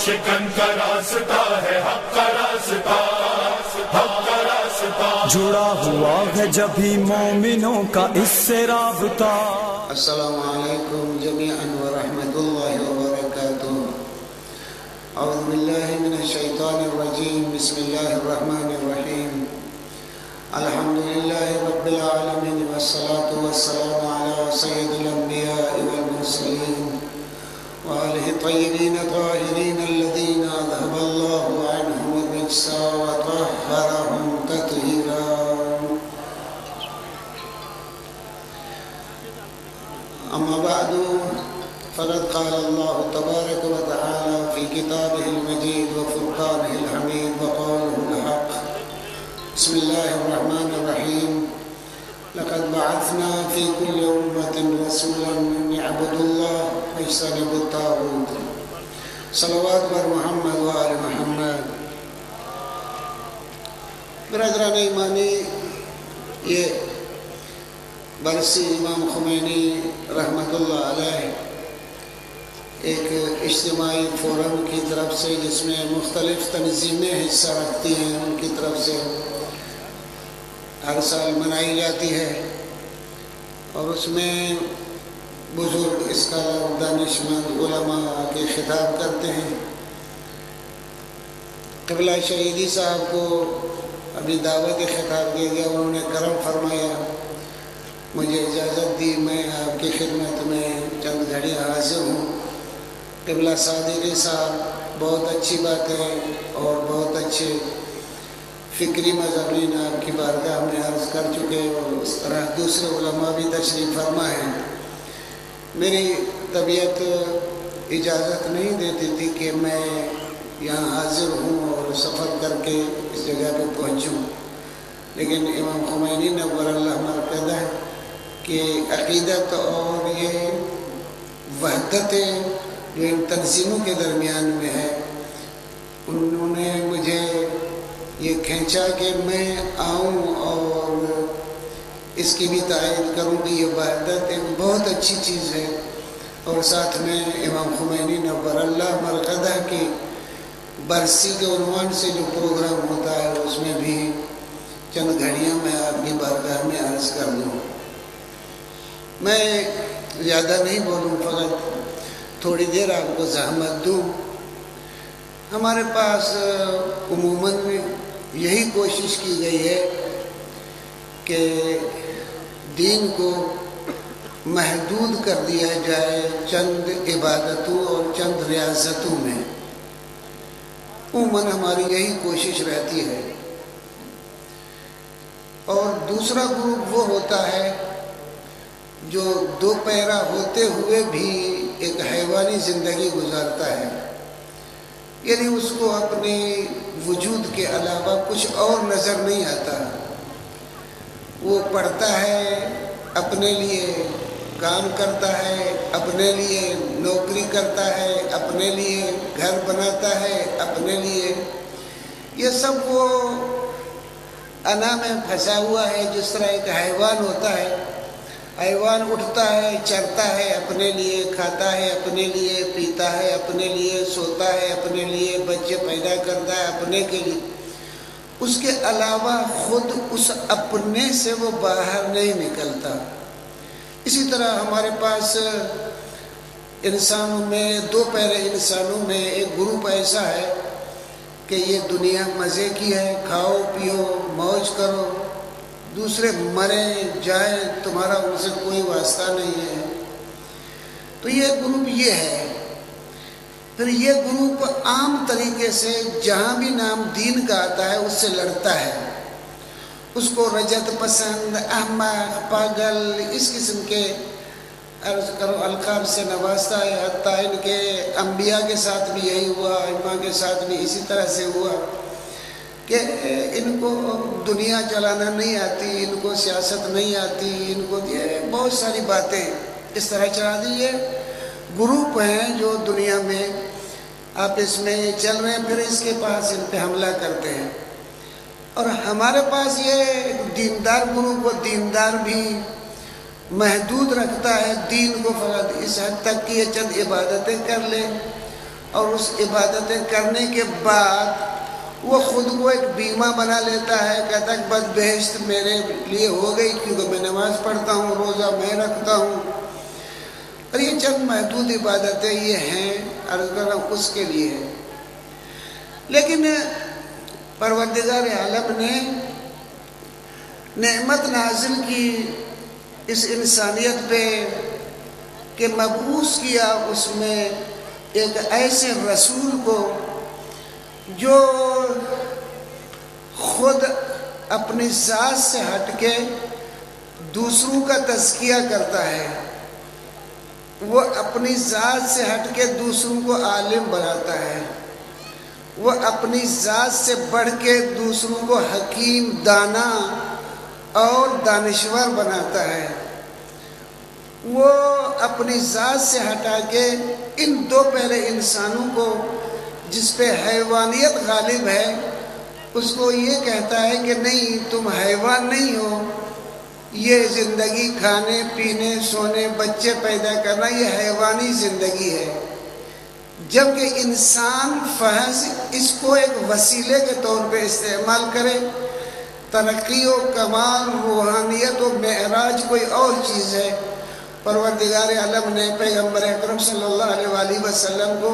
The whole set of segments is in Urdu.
شکن کا راستہ ہے، حق کا راستہ، حق کا راستہ، جڑا ہوا ہے جبھی مومنوں کا اس سے رابطہ۔ السلام علیکم جميعا ورحمۃ اللہ وبرکاتہ۔ اعوذ باللہ من الشیطان الرجیم، بسم اللہ الرحمن الرحیم۔ الحمد للہ رب العالمین والصلاة والسلام علی سید الانبیاء والمرسلین وآلہ الطیبین الطاہرین الذین اذہب اللہ عنہم الرجس وطہرہم تطہیرا۔ اما بعد فقد قال اللہ تبارک وتعالی فی کتابہ المجید وفرقانہ الحمید وقولہ الحق۔ بسم اللہ الرحمن الرحیم۔ لقد بعثنا فی کل امۃ رسولا ان اعبدوا اللہ واجتنبوا الطاغوت۔ صلوات بر محمد و آل محمد۔ برادران ایمانی، یہ برسی امام خمینی رحمۃ اللہ علیہ ایک اجتماعی فورم کی طرف سے، جس میں مختلف تنظیمیں حصہ رکھتی ہیں، ان کی طرف سے ہر سال منائی جاتی ہے، اور اس میں بزرگ اسکالر، دانشمند، علماء کے خطاب کرتے ہیں۔ قبلہ شہیدی صاحب کو ابھی دعوت خطاب کیا گیا، انہوں نے کرم فرمایا، مجھے اجازت دی، میں آپ کی خدمت میں چند گھڑی حاضر ہوں۔ قبلہ صادقی صاحب بہت اچھی باتیں اور بہت اچھے فکری مضامین آپ کی بارگاہ میں عرض کر چکے، اور اس طرح دوسرے علماء بھی تشریف فرما ہیں۔ میری طبیعت اجازت نہیں دیتی تھی کہ میں یہاں حاضر ہوں اور سفر کر کے اس جگہ پہ پہنچوں، لیکن امام خمینی نور اللہ مرکزہ کہ عقیدت اور یہ وحدت جو ان تنظیموں کے درمیان میں ہے، انہوں نے مجھے یہ کھینچا کہ میں آؤں اور اس کی بھی تائید کروں کہ یہ وحدت ایک بہت اچھی چیز ہے، اور ساتھ میں امام خمینی نور اللہ مرکزہ کی برسی کے عنوان سے جو پروگرام ہوتا ہے، اس میں بھی چند گھڑیاں میں آپ کی بارگاہ میں عرض کر دوں۔ میں زیادہ نہیں بولوں، فقط تھوڑی دیر آپ کو زحمت دوں۔ ہمارے پاس عموماً یہی کوشش کی گئی ہے کہ دین کو محدود کر دیا جائے چند عبادتوں اور چند ریاضتوں میں، عموماً ہماری یہی کوشش رہتی ہے۔ اور دوسرا گروپ وہ ہوتا ہے جو دو پیرا ہوتے ہوئے بھی ایک حیوانی زندگی گزارتا ہے، یعنی اس کو اپنے وجود کے علاوہ کچھ اور نظر نہیں آتا۔ وہ پڑھتا ہے، اپنے لیے کام کرتا ہے، اپنے لیے نوکری کرتا ہے، اپنے لیے گھر بناتا ہے، اپنے لیے، یہ سب وہ انا میں پھنسا ہوا ہے۔ جس طرح ایک حیوان ہوتا ہے، حیوان اٹھتا ہے، چرتا ہے، اپنے لیے کھاتا ہے، اپنے لیے پیتا ہے، اپنے لیے سوتا ہے، اپنے لیے بچے پیدا کرتا ہے، اپنے کے لیے، اس کے علاوہ خود اس اپنے سے وہ باہر نہیں نکلتا۔ اسی طرح ہمارے پاس انسانوں میں، دو پہرے انسانوں میں ایک گروپ ایسا ہے کہ یہ دنیا مزے کی ہے، کھاؤ پیو موج کرو، دوسرے مریں جائیں، تمہارا ان سے کوئی واسطہ نہیں ہے۔ تو یہ گروپ یہ ہے۔ پھر یہ گروپ عام طریقے سے جہاں بھی نام دین کا آتا ہے اس سے لڑتا ہے، اس کو رجت پسند، احمق، پاگل، اس قسم کے عرض کرو القاب سے نوازتا ہے۔ حتیٰ ان کے انبیاء کے ساتھ بھی یہی ہوا، ائمہ کے ساتھ بھی اسی طرح سے ہوا کہ ان کو دنیا چلانا نہیں آتی، ان کو سیاست نہیں آتی، ان کو یہ بہت ساری باتیں اس طرح چلا دی۔ یہ گروپ ہیں جو دنیا میں آپس میں چل رہے ہیں، پھر اس کے پاس ان پہ حملہ کرتے ہیں۔ اور ہمارے پاس یہ دیندار گروپ، وہ دیندار بھی محدود رکھتا ہے دین کو، فقط اس حد تک کہ یہ چند عبادتیں کر لے اور اس عبادتیں کرنے کے بعد وہ خود کو ایک بیمہ بنا لیتا ہے، کہتا ہے کہ بس بہشت میرے لیے ہو گئی کیونکہ میں نماز پڑھتا ہوں، روزہ میں رکھتا ہوں۔ اور یہ چند محدود عبادتیں یہ ہیں، عرض کر رہا ہوں اس کے لیے ہے۔ لیکن پروردگار عالم نے نعمت نازل کی اس انسانیت پہ کہ مبعوث کیا اس میں ایک ایسے رسول کو جو خود اپنی ذات سے ہٹ کے دوسروں کا تزکیہ کرتا ہے، وہ اپنی ذات سے ہٹ کے دوسروں کو عالم بناتا ہے، وہ اپنی ذات سے بڑھ کے دوسروں کو حکیم، دانا اور دانشور بناتا ہے۔ وہ اپنی ذات سے ہٹا کے ان دو پہلے انسانوں کو جس پہ حیوانیت غالب ہے اس کو یہ کہتا ہے کہ نہیں، تم حیوان نہیں ہو، یہ زندگی کھانے پینے سونے بچے پیدا کرنا یہ حیوانی زندگی ہے، جبکہ انسان فحش اس کو ایک وسیلے کے طور پہ استعمال کرے، ترقی و کمال روحانیت و معراج کوئی اور چیز ہے۔ پروردگار عالم نے پیغمبر اکرم صلی اللہ علیہ وآلہ وسلم کو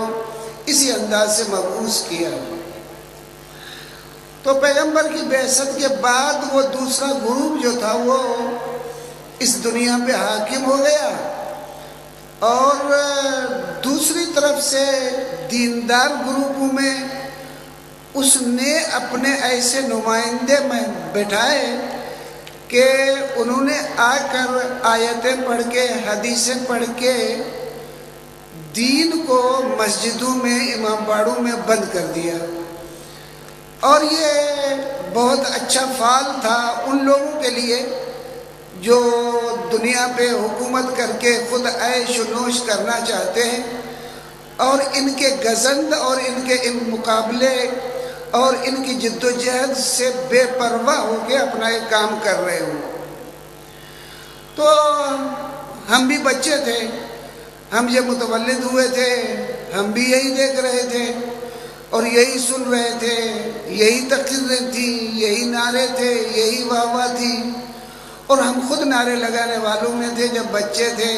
اسی انداز سے مبعوث کیا۔ تو پیغمبر کی بعثت کے بعد وہ دوسرا گروپ جو تھا وہ اس دنیا پہ حاکم ہو گیا، اور دوسری طرف سے دیندار گروپوں میں اس نے اپنے ایسے نمائندے میں بٹھائے کہ انہوں نے آ کر آیتیں پڑھ کے حدیثیں پڑھ کے دین کو مسجدوں میں امام باڑوں میں بند کر دیا۔ اور یہ بہت اچھا فعل تھا ان لوگوں کے لیے جو دنیا پہ حکومت کر کے خود عیش و نوش کرنا چاہتے ہیں، اور ان کے گزند اور ان کے ان مقابلے اور ان کی جد و جہد سے بے پرواہ ہو کے اپنا ایک کام کر رہے ہوں۔ تو ہم بھی بچے تھے، ہم یہ متولد ہوئے تھے، ہم بھی یہی دیکھ رہے تھے اور یہی سن رہے تھے، یہی تقریریں تھیں، یہی نعرے تھے، یہی واہ واہ تھی، اور ہم خود نعرے لگانے والوں میں تھے جب بچے تھے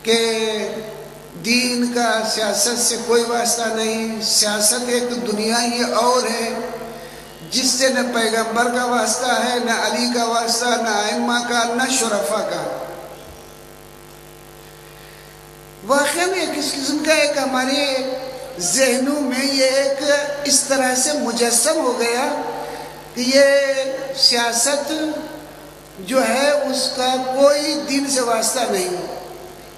کہ دین کا سیاست سے کوئی واسطہ نہیں، سیاست ایک دنیا ہی اور ہے جس سے نہ پیغمبر کا واسطہ ہے، نہ علی کا واسطہ، نہ ائمہ کا، نہ شرفا کا۔ واقعہ میں کس قسم کا ایک ہمارے ذہنوں میں یہ ایک اس طرح سے مجسم ہو گیا کہ یہ سیاست جو ہے اس کا کوئی دین سے واسطہ نہیں۔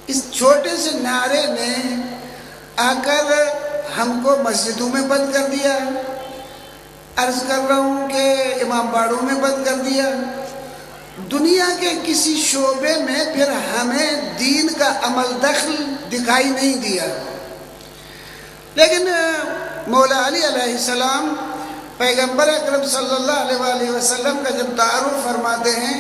اس چھوٹے سے نعرے نے آ کر ہم کو مسجدوں میں بند کر دیا، عرض کر رہا ہوں کہ امام باڑوں میں بند کر دیا، دنیا کے کسی شعبے میں پھر ہمیں دین کا عمل دخل دکھائی نہیں دیا۔ لیکن مولا علی علیہ السلام پیغمبر اکرم صلی اللہ علیہ وآلہ وسلم کا جب تعارف فرماتے ہیں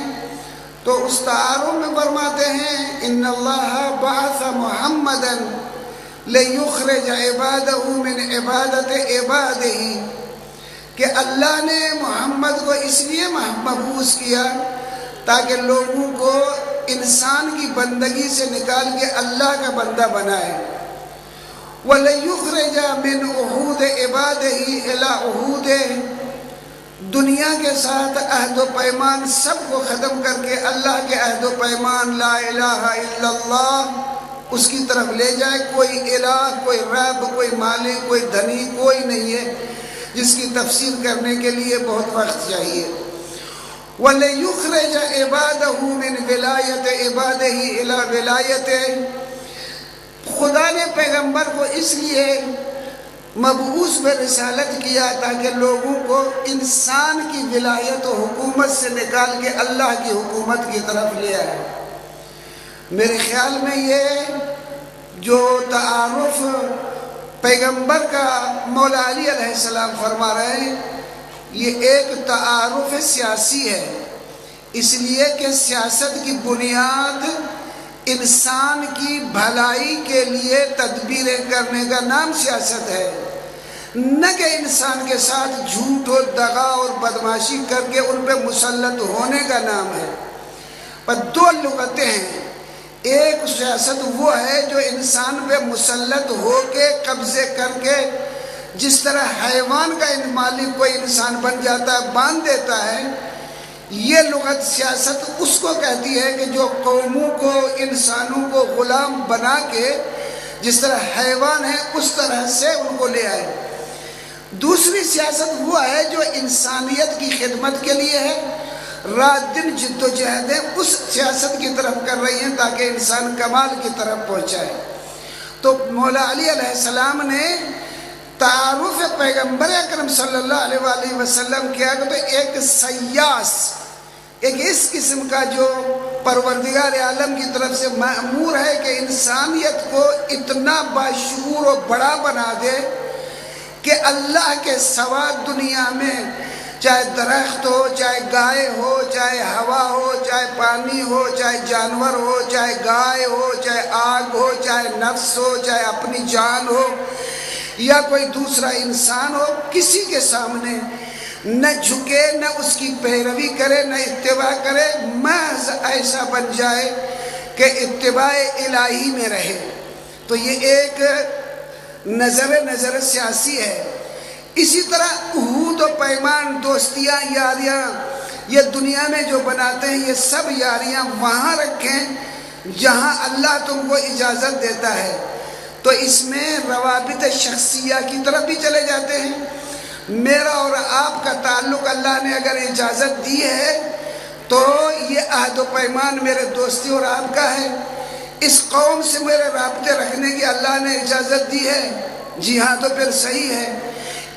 تو اس تعارف میں فرماتے ہیں ان اللہ بعث محمدا لیخرج عبادہ من عبادت عبادہ، کہ اللہ نے محمد کو اس لیے مبعوث کیا تاکہ لوگوں کو انسان کی بندگی سے نکال کے اللہ کا بندہ بنائے۔ وَلَيُخْرِجَ مِنْ عُہُودِ عِبَادِهِ إِلَىٰ عُہُودِ، دنیا کے ساتھ عہد و پیمان سب کو ختم کر کے اللہ کے عہد و پیمان لا الہ الا اللہ اس کی طرف لے جائے۔ کوئی الہ، کوئی رب، کوئی مالک، کوئی دھنی کوئی نہیں ہے، جس کی تفسیر کرنے کے لیے بہت وقت چاہیے۔ وَلَيُخْرِجَ عِبَادَهُ مِنْ وِلَایَتِ عِبَادِهِ إِلَىٰ وِلَایَتِهِ، خدا نے پیغمبر کو اس لیے مبعوث میں رسالت کیا تاکہ لوگوں کو انسان کی ولایت و حکومت سے نکال کے اللہ کی حکومت کی طرف لے آئے۔ میرے خیال میں یہ جو تعارف پیغمبر کا مولا علی علیہ السلام فرما رہے ہیں یہ ایک تعارف سیاسی ہے، اس لیے کہ سیاست کی بنیاد انسان کی بھلائی کے لیے تدبیریں کرنے کا نام سیاست ہے، نہ کہ انسان کے ساتھ جھوٹ و دغا اور بدمعاشی کر کے ان پہ مسلط ہونے کا نام ہے۔ پر دو لغتیں ہیں، ایک سیاست وہ ہے جو انسان پہ مسلط ہو کے قبضے کر کے، جس طرح حیوان کا مالک کوئی انسان بن جاتا ہے، باندھ دیتا ہے، یہ لغت سیاست اس کو کہتی ہے کہ جو قوموں کو، انسانوں کو غلام بنا کے جس طرح حیوان ہے اس طرح سے ان کو لے آئے۔ دوسری سیاست وہ ہے جو انسانیت کی خدمت کے لیے ہے، رات دن جد و جہدیں اس سیاست کی طرف کر رہی ہیں تاکہ انسان کمال کی طرف پہنچائے۔ تو مولا علی علیہ السلام نے تعارف پیغمبر اکرم صلی اللہ علیہ وآلہ وسلم کیا کہ تو ایک سیاس، ایک اس قسم کا جو پروردگار عالم کی طرف سے مأمور ہے کہ انسانیت کو اتنا باشعور و بڑا بنا دے کہ اللہ کے سوا دنیا میں چاہے درخت ہو، چاہے گائے ہو، چاہے ہوا ہو، چاہے پانی ہو، چاہے جانور ہو، چاہے گائے ہو، چاہے آگ ہو، چاہے نفس ہو، چاہے اپنی جان ہو یا کوئی دوسرا انسان ہو، کسی کے سامنے نہ جھکے، نہ اس کی پیروی کرے، نہ اتباع کرے، محض ایسا بن جائے کہ اتباع الہی میں رہے۔ تو یہ ایک نظر سیاسی ہے۔ اسی طرح عہد و پیمان، دوستیاں، یاریاں، یہ دنیا میں جو بناتے ہیں یہ سب یاریاں وہاں رکھیں جہاں اللہ تم کو اجازت دیتا ہے۔ تو اس میں روابط شخصیہ کی طرف بھی چلے جاتے ہیں۔ میرا اور آپ کا تعلق اللہ نے اگر اجازت دی ہے تو یہ عہد و پیمان میرے دوستی اور آپ کا ہے۔ اس قوم سے میرے رابطے رکھنے کی اللہ نے اجازت دی ہے، جی ہاں تو پھر صحیح ہے۔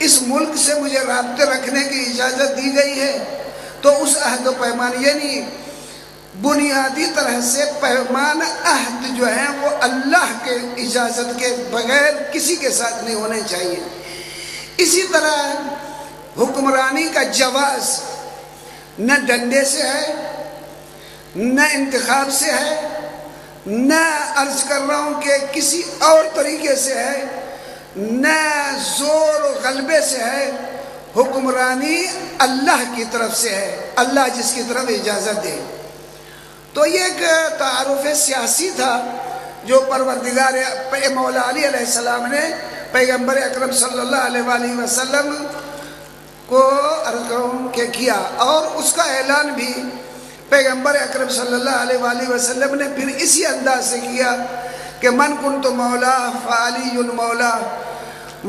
اس ملک سے مجھے رابطے رکھنے کی اجازت دی گئی ہے تو اس عہد و پیمان، یعنی بنیادی طرح سے پیمان عہد جو ہیں وہ اللہ کے اجازت کے بغیر کسی کے ساتھ نہیں ہونے چاہیے۔ اسی طرح حکمرانی کا جواز نہ ڈنڈے سے ہے، نہ انتخاب سے ہے، نہ عرض کر رہا ہوں کہ کسی اور طریقے سے ہے، نہ زور و غلبے سے ہے۔ حکمرانی اللہ کی طرف سے ہے، اللہ جس کی طرف اجازت دے۔ تو یہ ایک تعارف سیاسی تھا جو پروردگار مولا علی علیہ السلام نے پیغمبر اکرم صلی اللہ علیہ وآلہ وسلم کو عرض کروں کہ کیا، اور اس کا اعلان بھی پیغمبر اکرم صلی اللہ علیہ وآلہ وسلم نے پھر اسی انداز سے کیا کہ من کنت مولا فعلی مولا،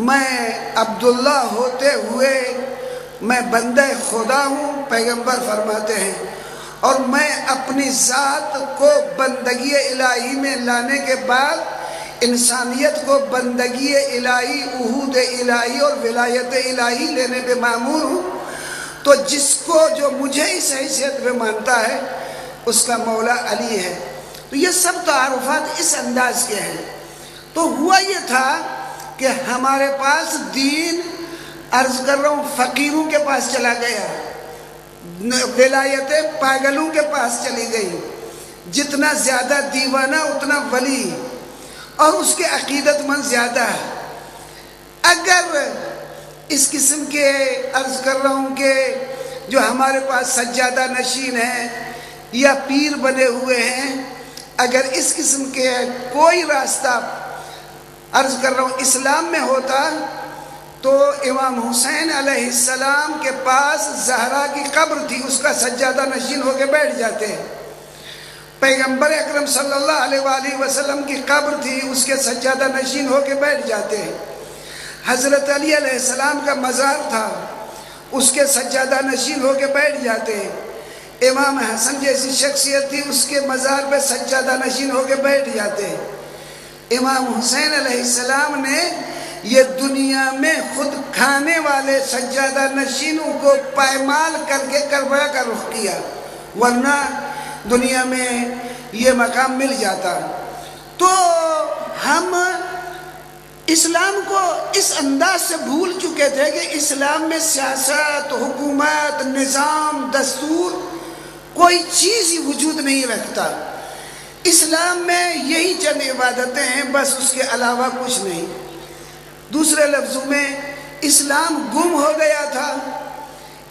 میں عبداللہ ہوتے ہوئے میں بندہ خدا ہوں، پیغمبر فرماتے ہیں، اور میں اپنی ذات کو بندگی الہی میں لانے کے بعد انسانیت کو بندگی الہی، عہود الہی اور ولایت الہی لینے پہ مامور ہوں۔ تو جس کو جو مجھے اس حیثیت پہ مانتا ہے اس کا مولا علی ہے۔ تو یہ سب تعارفات اس انداز کے ہیں۔ تو ہوا یہ تھا کہ ہمارے پاس دین، عرض کر رہا ہوں، فقیروں کے پاس چلا گیا، ولایتیں پاگلوں کے پاس چلی گئی، جتنا زیادہ دیوانہ اتنا ولی، اور اس کے عقیدت مند زیادہ ہے۔ اگر اس قسم کے عرض کر رہا ہوں کہ جو ہمارے پاس سجادہ نشین ہیں یا پیر بنے ہوئے ہیں، اگر اس قسم کے کوئی راستہ عرض کر رہا ہوں اسلام میں ہوتا تو امام حسین علیہ السلام کے پاس زہرا کی قبر تھی، اس کا سجادہ نشین ہو کے بیٹھ جاتے ہیں۔ پیغمبر اکرم صلی اللہ علیہ وآلہ وسلم کی قبر تھی، اس کے سجادہ نشین ہو کے بیٹھ جاتے ہیں۔ حضرت علی علیہ السلام کا مزار تھا، اس کے سجادہ نشین ہو کے بیٹھ جاتے ہیں۔ امام حسن جیسی شخصیت تھی، اس کے مزار پہ سجادہ نشین ہو کے بیٹھ جاتے ہیں۔ امام حسین علیہ السلام نے یہ دنیا میں خود کھانے والے سجادہ نشینوں کو پائمال کر کے کربلا کا رخ کیا، ورنہ دنیا میں یہ مقام مل جاتا۔ تو ہم اسلام کو اس انداز سے بھول چکے تھے کہ اسلام میں سیاست، حکومت، نظام، دستور کوئی چیز ہی وجود نہیں رکھتا۔ اسلام میں یہی چند عبادتیں ہیں، بس اس کے علاوہ کچھ نہیں۔ دوسرے لفظوں میں اسلام گم ہو گیا تھا،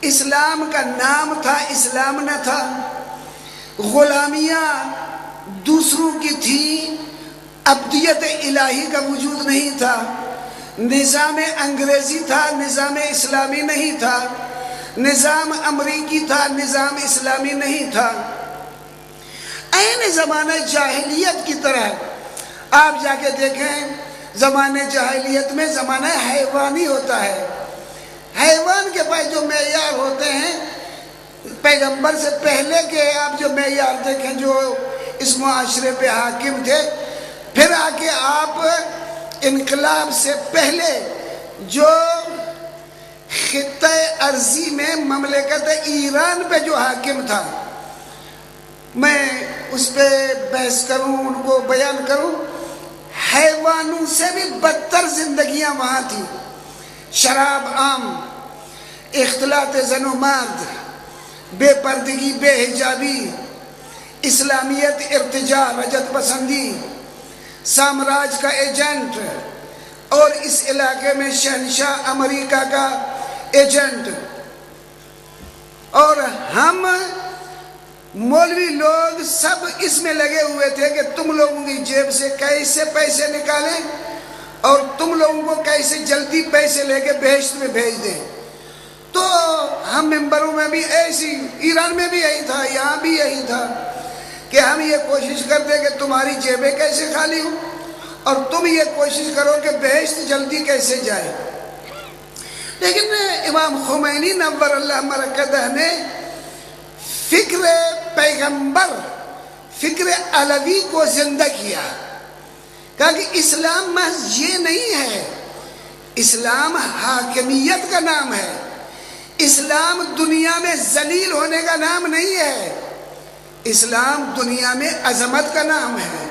اسلام کا نام تھا، اسلام نہ تھا، غلامیاں دوسروں کی تھی، عبدیت الہی کا وجود نہیں تھا، نظام انگریزی تھا، نظام اسلامی نہیں تھا، نظام امریکی تھا، نظام اسلامی نہیں تھا۔ عین زمانہ جاہلیت کی طرح آپ جا کے دیکھیں، زمانہ جاہلیت میں زمانہ حیوانی ہوتا ہے۔ حیوان کے پاس جو معیار ہوتے ہیں، پیغمبر سے پہلے کے آپ جو معیار دیکھیں جو اس معاشرے پہ حاکم تھے، پھر آ کے آپ انقلاب سے پہلے جو خطہ ارضی میں مملکت ایران پہ جو حاکم تھا، میں اس پہ بحث کروں، ان کو بیان کروں، حیوانوں سے بھی بدتر زندگیاں وہاں تھیں۔ شراب عام، اختلاط زن و مرد، بے پردگی، بے حجابی، اسلامیت ارتجاع، رجت پسندی، سامراج کا ایجنٹ، اور اس علاقے میں شہنشاہ امریکہ کا ایجنٹ۔ اور ہم مولوی لوگ سب اس میں لگے ہوئے تھے کہ تم لوگوں کی جیب سے کیسے پیسے نکالیں اور تم لوگوں کو کیسے جلدی پیسے لے کے بہشت میں بھیج دیں۔ تو ہم ممبروں میں بھی ایسی، ایران میں بھی یہی تھا، یہاں بھی یہی تھا کہ ہم یہ کوشش کرتے کہ تمہاری جیبیں کیسے خالی ہوں اور تم یہ کوشش کرو کہ بہشت جلدی کیسے جائے۔ لیکن امام خمینی نور اللہ مرکزہ نے فکر پیغمبر، فکر علوی کو زندہ کیا، کہا کہ اسلام محض یہ نہیں ہے، اسلام حاکمیت کا نام ہے، اسلام دنیا میں ذلیل ہونے کا نام نہیں ہے، اسلام دنیا میں عظمت کا نام ہے۔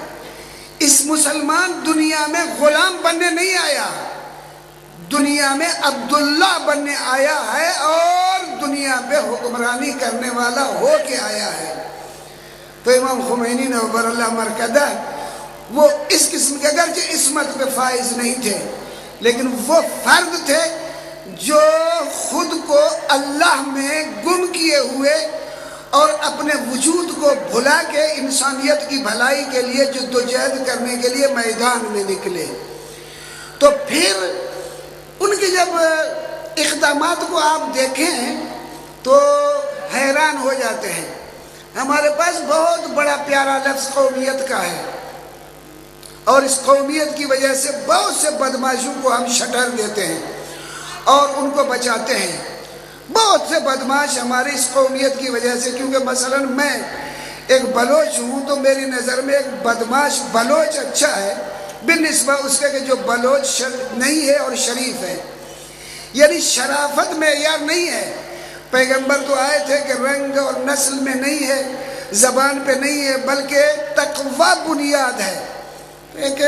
اس مسلمان دنیا میں غلام بننے نہیں آیا، دنیا میں عبداللہ بننے آیا ہے اور دنیا پہ حکمرانی کرنے والا ہو کے آیا ہے۔ تو امام خمینی نور اللہ مرکزہ وہ اس قسم کے اگرچہ عصمت پہ فائز نہیں تھے، لیکن وہ فرد تھے جو خود کو اللہ میں گم کیے ہوئے اور اپنے وجود کو بھلا کے انسانیت کی بھلائی کے لیے جدوجہد کرنے کے لیے میدان میں نکلے۔ تو پھر ان کے جب اقدامات کو آپ دیکھیں تو حیران ہو جاتے ہیں۔ ہمارے پاس بہت بڑا پیارا لفظ قومیت کا ہے، اور اس قومیت کی وجہ سے بہت سے بدماشوں کو ہم شٹر دیتے ہیں اور ان کو بچاتے ہیں۔ بہت سے بدماش ہماری اس قومیت کی وجہ سے، کیونکہ مثلا میں ایک بلوچ ہوں تو میری نظر میں ایک بدماش بلوچ اچھا ہے بالنسبہ اس کے کہ جو بلوچ نہیں ہے اور شریف ہے۔ یعنی شرافت معیار نہیں ہے۔ پیغمبر تو آئے تھے کہ رنگ اور نسل میں نہیں ہے، زبان پہ نہیں ہے، بلکہ تقوی بنیاد ہے۔ ایک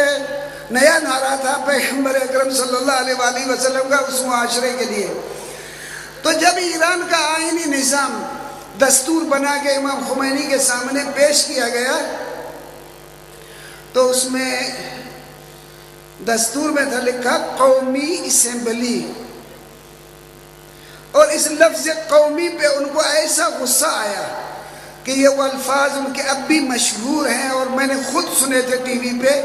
نیا نعرہ تھا پیغمبر اکرم صلی اللہ علیہ وآلہ وسلم کا اس معاشرے کے لیے۔ تو جب ایران کا آئینی نظام دستور بنا کے امام خمینی کے سامنے پیش کیا گیا تو اس میں دستور میں تھا لکھا قومی اسمبلی، اور اس لفظ قومی پہ ان کو ایسا غصہ آیا کہ یہ وہ الفاظ ان کے اب بھی مشہور ہیں اور میں نے خود سنے تھے ٹی وی پہ،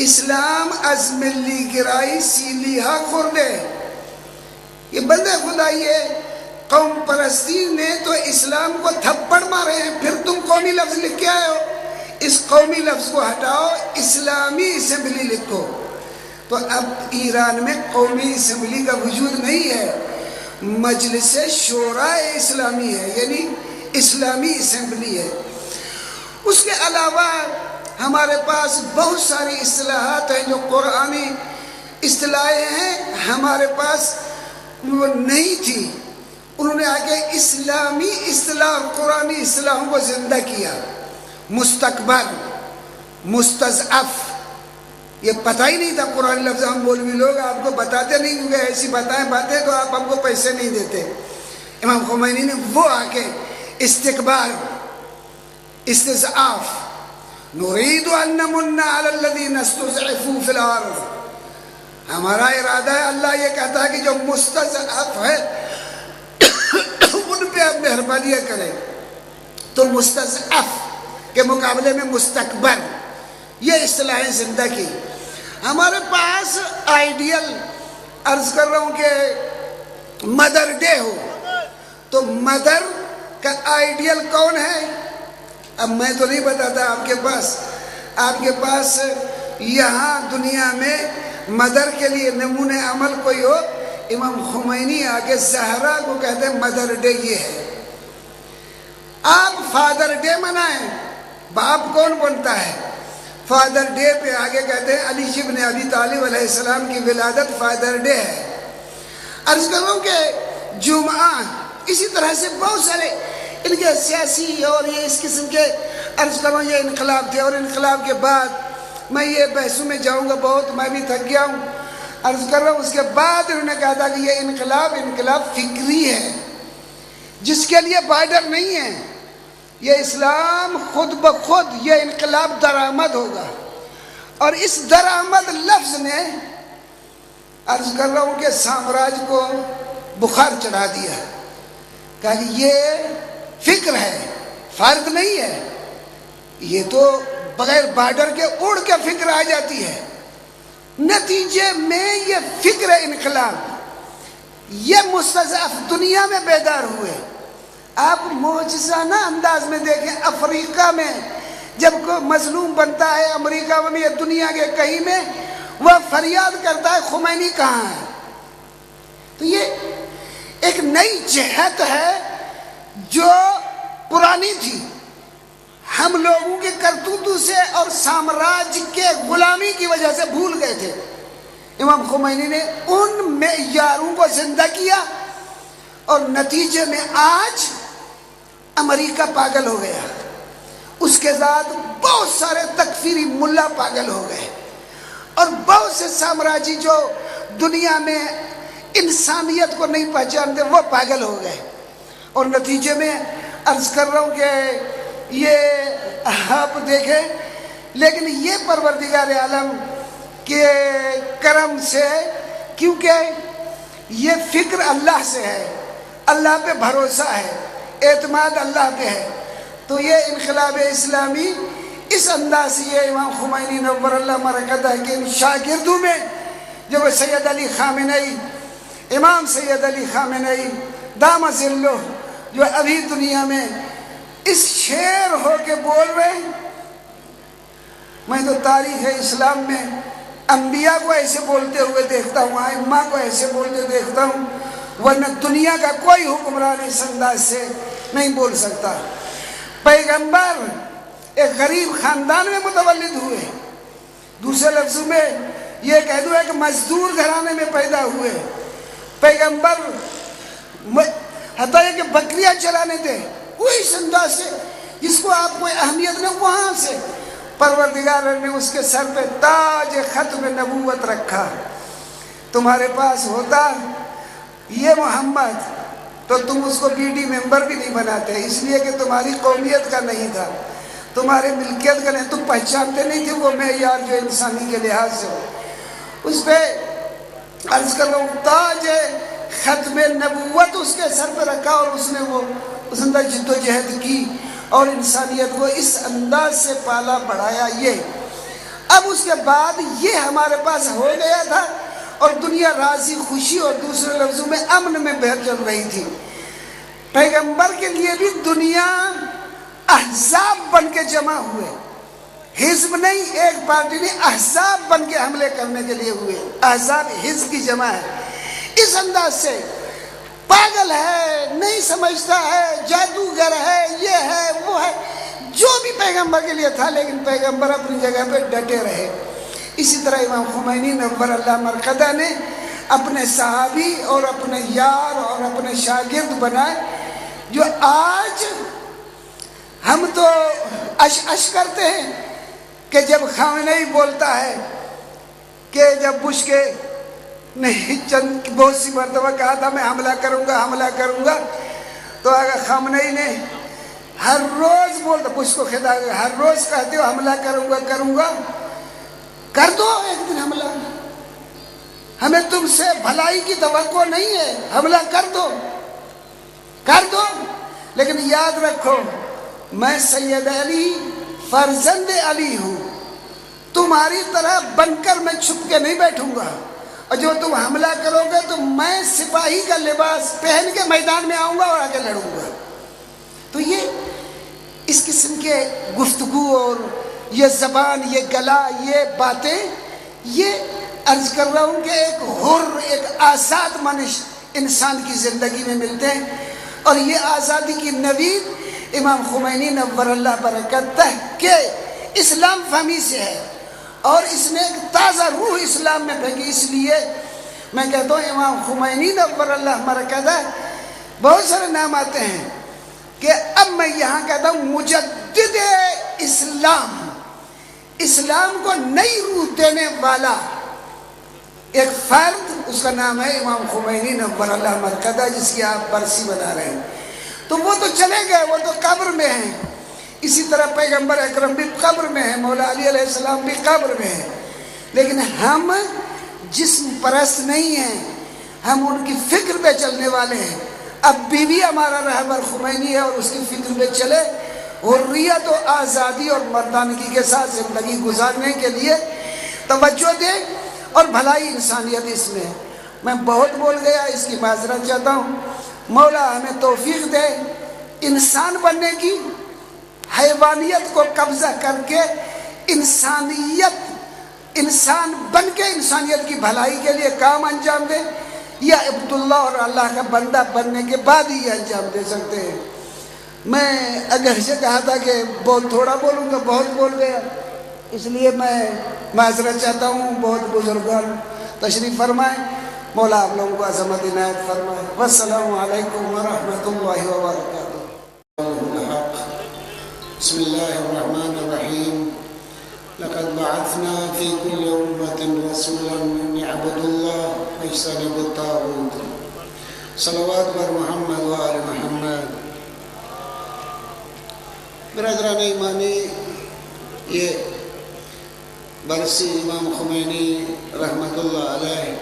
اسلام از ملی گرائی سیلیہا خوردے۔ یہ بندے خدا یہ قوم پرستی نے تو اسلام کو تھپڑ مارے ہیں، پھر تم قومی لفظ لکھ کے آئے ہو، اس قومی لفظ کو ہٹاؤ، اسلامی اسمبلی لکھو۔ تو اب ایران میں قومی اسمبلی کا وجود نہیں ہے، مجلس شورائے اسلامی ہے، یعنی اسلامی اسمبلی ہے۔ اس کے علاوہ ہمارے پاس بہت ساری اصطلاحات ہیں جو قرآنی اصطلاحیں ہیں، ہمارے پاس وہ نہیں تھی۔ انہوں نے آگے اسلامی اصطلاح، قرآنی اصطلاحوں کو زندہ کیا۔ مستکبر، مستضعف، یہ پتہ ہی نہیں تھا قرآن لفظ، ہم مولوی لوگ آپ کو بتاتے نہیں، کیونکہ ایسی باتیں تو آپ ہم کو پیسے نہیں دیتے۔ امام خمینی نے وہ آ کے استکبار، استضعاف، نريد أن نمن على الذين استضعفوا في الأرض. ہمارا ارادہ ہے، اللہ یہ کہتا ہے کہ جو مستضعف ہے ان پہ آپ مہربانی کریں. تو مستضعف کے مقابلے میں مستکبر، یہ اصطلاح زندگی. ہمارے پاس آئیڈیل، عرض کر رہا ہوں کہ مدر ڈے ہو تو مدر کا آئیڈیل کون ہے؟ اب میں تو نہیں بتاتا آپ کے پاس یہاں دنیا میں مدر کے لیے نمونہ عمل کوئی ہو، امام خمینی آگے زہرا کو کہتے ہیں مدر ڈے یہ ہے. آپ فادر ڈے منائیں، باپ کون بنتا ہے؟ فادر ڈے پہ آگے کہتے ہیں علی ابن ابی طالب علیہ السلام کی ولادت فادر ڈے ہے. عرض کروں کہ جمعہ، اسی طرح سے بہت سارے ان کے سیاسی اور یہ اس قسم کے، عرض کروں یہ انقلاب تھے، اور انقلاب کے بعد میں یہ بحثوں میں جاؤں گا بہت، میں بھی تھک گیا ہوں. عرض کر رہا ہوں اس کے بعد انہوں نے کہا تھا کہ یہ انقلاب فکری ہے جس کے لیے بارڈر نہیں ہے. یہ اسلام خود بخود یہ انقلاب درآمد ہوگا. اور اس درآمد لفظ نے، عرض کر رہا ہوں کہ سامراج کو بخار چڑھا دیا. کہا کہ یہ فکر ہے، فرد نہیں ہے. یہ تو بغیر بارڈر کے اڑ کے فکر آ جاتی ہے. نتیجے میں یہ فکر انقلاب، یہ مستضعف دنیا میں بیدار ہوئے. آپ معجزانہ انداز میں دیکھیں، افریقہ میں جب کوئی مظلوم بنتا ہے، امریکہ میں یا دنیا کے کہیں میں، وہ فریاد کرتا ہے خمینی کہاں ہے. تو یہ ایک نئی جہت ہے جو پرانی تھی، ہم لوگوں کے کرتوتوں سے اور سامراج کے غلامی کی وجہ سے بھول گئے تھے. امام خمینی نے ان معیاروں کو زندہ کیا اور نتیجے میں آج امریکہ پاگل ہو گیا. اس کے ساتھ بہت سارے تکفیری ملا پاگل ہو گئے، اور بہت سے سامراجی جو دنیا میں انسانیت کو نہیں پہچانتے وہ پاگل ہو گئے. اور نتیجے میں عرض کر رہا ہوں کہ یہ آپ دیکھیں، لیکن یہ پروردگار عالم کے کرم سے، کیونکہ یہ فکر اللہ سے ہے، اللہ پہ بھروسہ ہے، اعتماد اللہ پہ ہے، تو یہ انقلاب اسلامی اس انداز سے، یہ امام خمینی نور اللہ مرکزہ کے ان شاگردوں میں جو سید علی خامنئی، امام سید علی خامنئی دامت ظلہ، جو ابھی دنیا میں اس شعر ہو کے بول رہے ہیں. میں تو تاریخ اسلام میں انبیاء کو ایسے بولتے ہوئے دیکھتا ہوں، ائمہ کو ایسے بولتے دیکھتا ہوں، ورنہ دنیا کا کوئی حکمران اس انداز سے نہیں بول سکتا. پیغمبر ایک غریب خاندان میں متولد ہوئے، دوسرے لفظوں میں یہ کہہ دوں ایک مزدور گھرانے میں پیدا ہوئے. پیغمبر حتیٰ کہ بکریاں چلانے تھے، وہی اس انداز سے جس کو آپ کو اہمیت نہ، وہاں سے پروردگار نے اس کے سر پہ تاج ختم نبوت رکھا. تمہارے پاس ہوتا یہ محمد تو تم اس کو بی ڈی ممبر بھی نہیں بناتے، اس لیے کہ تمہاری قومیت کا نہیں تھا، تمہاری ملکیت کا نہیں، تم پہچانتے نہیں تھے وہ معیار جو انسانی کے لحاظ سے ہو. اس پہ عرض کر رہا ہوں تاج ختم نبوت اس کے سر پہ رکھا، اور اس نے وہ اس اندر جد و جہد کی اور انسانیت کو اس انداز سے پالا بڑھایا. یہ اب اس کے بعد یہ ہمارے پاس ہو گیا تھا، اور دنیا راضی خوشی اور دوسرے لفظوں میں امن میں بہر چل رہی تھی. پیغمبر کے لیے بھی دنیا احزاب بن کے جمع ہوئے، حزب نہیں، ایک پارٹی نہیں، احزاب بن کے حملے کرنے کے لیے ہوئے. احزاب حزب کی جمع ہے. اس انداز سے پاگل ہے، نہیں سمجھتا ہے، جادوگر ہے، یہ ہے وہ ہے، جو بھی پیغمبر کے لیے تھا، لیکن پیغمبر اپنی جگہ پہ ڈٹے رہے. اسی طرح امام خمینی نور اللہ مرکزہ نے اپنے صحابی اور اپنے یار اور اپنے شاگرد بنائے، جو آج ہم تو اش کرتے ہیں کہ جب خامنئی بولتا ہے کہ جب بش کے نہیں چند بہت سی مرتبہ کہا تھا میں حملہ کروں گا، تو اگر خامنئی نے ہر روز بولتا، مجھ کو خدا ہر روز کہتے ہو حملہ کروں گا، کر دو ایک دن حملہ، ہمیں تم سے بھلائی کی توقع نہیں ہے، حملہ کر دو، لیکن یاد رکھو میں سید علی فرزند علی ہوں، تمہاری طرح بن کر میں چھپ کے نہیں بیٹھوں گا، اور جو تم حملہ کرو گے تو میں سپاہی کا لباس پہن کے میدان میں آؤں گا اور آگے لڑوں گا۔ تو یہ اس قسم کے گفتگو اور یہ زبان، یہ گلا، یہ باتیں، یہ عرض کر رہا ہوں کہ ایک حر، ایک آزاد منش انسان کی زندگی میں ملتے ہیں، اور یہ آزادی کی نوید امام خمینی نور اللہ برکاتہ کے اسلام فہمی سے ہے، اور اس نے ایک تازہ روح اسلام میں پھینکی۔ اس لیے میں کہتا ہوں امام خمینی نور اللہ برکاتہ، بہت سارے نام آتے ہیں کہ اب میں یہاں کہتا ہوں مجدد اسلام کو نئی روح دینے والا ایک فرد، اس کا نام ہے امام خمینی نور اللہ برکاتہ، جس کی آپ برسی بنا رہے ہیں۔ تو وہ تو چلے گئے، وہ تو قبر میں ہیں، اسی طرح پیغمبر اکرم بھی قبر میں ہے، مولا علی علیہ السلام بھی قبر میں ہے، لیکن ہم جسم پرست نہیں ہیں، ہم ان کی فکر پہ چلنے والے ہیں۔ اب بیوی ہمارا رہبر خمینی ہے اور اس کی فکر پہ چلے، حریت و آزادی اور مردانگی کے ساتھ زندگی گزارنے کے لیے توجہ دیں، اور بھلائی انسانیت اس میں ہے۔ میں بہت بول گیا، اس کی معذرت چاہتا ہوں، مولا ہمیں توفیق دے انسان بننے کی، حیوانیت کو قبضہ کر کے انسان بن کے انسانیت کی بھلائی کے لیے کام انجام دے، یا عبداللہ اور اللہ کا بندہ بننے کے بعد ہی انجام دے سکتے ہیں۔ میں اگرچہ کہا تھا کہ بہت تھوڑا بولوں گا، بہت بول گیا، اس لیے میں معذرت چاہتا ہوں۔ بہت بزرگان تشریف فرمائیں، مولا آپ لوگوں کو عظمت عنایت فرمائے۔ والسلام علیکم ورحمۃ اللہ وبرکاتہ۔ بسم اللہ الرحمن الرحیم۔ لقد بعثنا في كل أمة رسولا أن يعبدوا الله واجتنبوا الطاغوت۔ صلوات بر محمد و آل محمد۔ برادران ایمانی، یہ برسی امام خمینی رحمۃ اللہ علیہ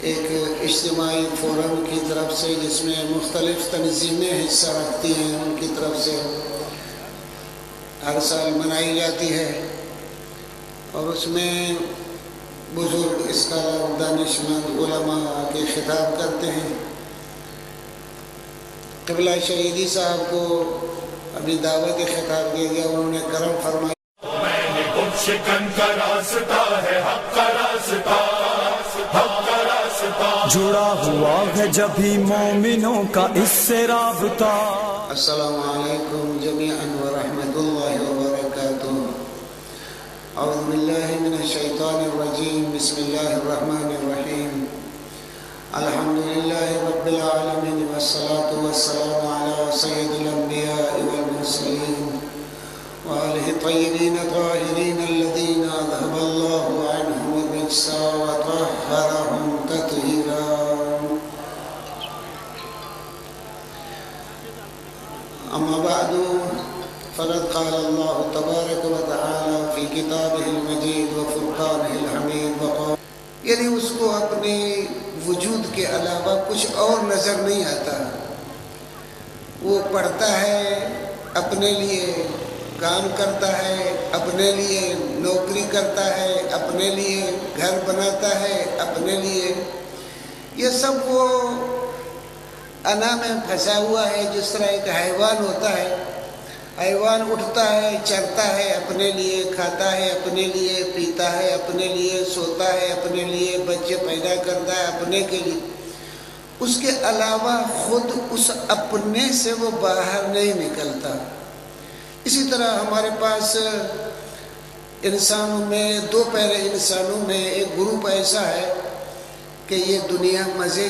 ایک اجتماعی فورم کی طرف سے، جس میں مختلف تنظیمیں حصہ رکھتی ہیں، ان کی طرف سے ہر سال منائی جاتی ہے، اور اس میں بزرگ اسکالر، دانشمند، علماء کے خطاب کرتے ہیں۔ قبلہ شہیدی صاحب کو ابھی دعوت خطاب کیا گیا، انہوں نے کرم فرمایا۔ شکن کا راستہ ہے، حق کا راستہ، حق کا راستہ، جڑا ہوا ہے جبھی مومنوں کا اس سے رابطہ۔ السلام علیکم جمیعا ورحمۃ اللہ وبرکاتہ۔ اعوذ باللہ من الشیطان الرجیم، بسم اللہ الرحمن الرحیم۔ الحمدللہ رب العالمین، والصلاة والسلام علی سید الانبیاء والمرسلین وآلہ الطیبین الطاہرین الذین اذہب اللہ عنہم الرجس وطہرہم تطہیرا۔ اما بعد فقد قال اللہ تبارک و تعالی فی کتابہ المجید وفرقانہ الحمید وقال، یعنی اس کو اپنے وجود کے علاوہ کچھ اور نظر نہیں آتا، وہ پڑھتا ہے، اپنے لیے کام کرتا ہے، اپنے لیے نوکری کرتا ہے، اپنے لیے گھر بناتا ہے، اپنے لیے، یہ سب وہ انا میں پھنسا ہوا ہے۔ جس طرح ایک حیوان ہوتا ہے، حیوان اٹھتا ہے، چرتا ہے، اپنے لیے کھاتا ہے، اپنے لیے پیتا ہے، اپنے لیے سوتا ہے، اپنے لیے بچے پیدا کرتا ہے، اپنے کے لیے، اس کے علاوہ خود اس اپنے سے وہ باہر نہیں نکلتا۔ اسی طرح ہمارے پاس انسانوں میں، دو پہرے انسانوں میں ایک گروپ ایسا ہے کہ یہ دنیا مزے،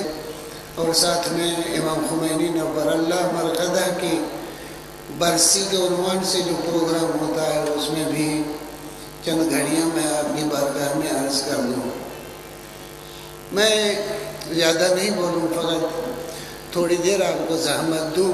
اور ساتھ میں امام خمینی نور اللہ مرقدہ کی برسی کے عنوان سے جو پروگرام ہوتا ہے، اس میں بھی چند گھڑیاں میں آپ کی بارگاہ میں عرض کر دوں۔ میں زیادہ نہیں بولوں، فقط تھوڑی دیر آپ کو زحمت دوں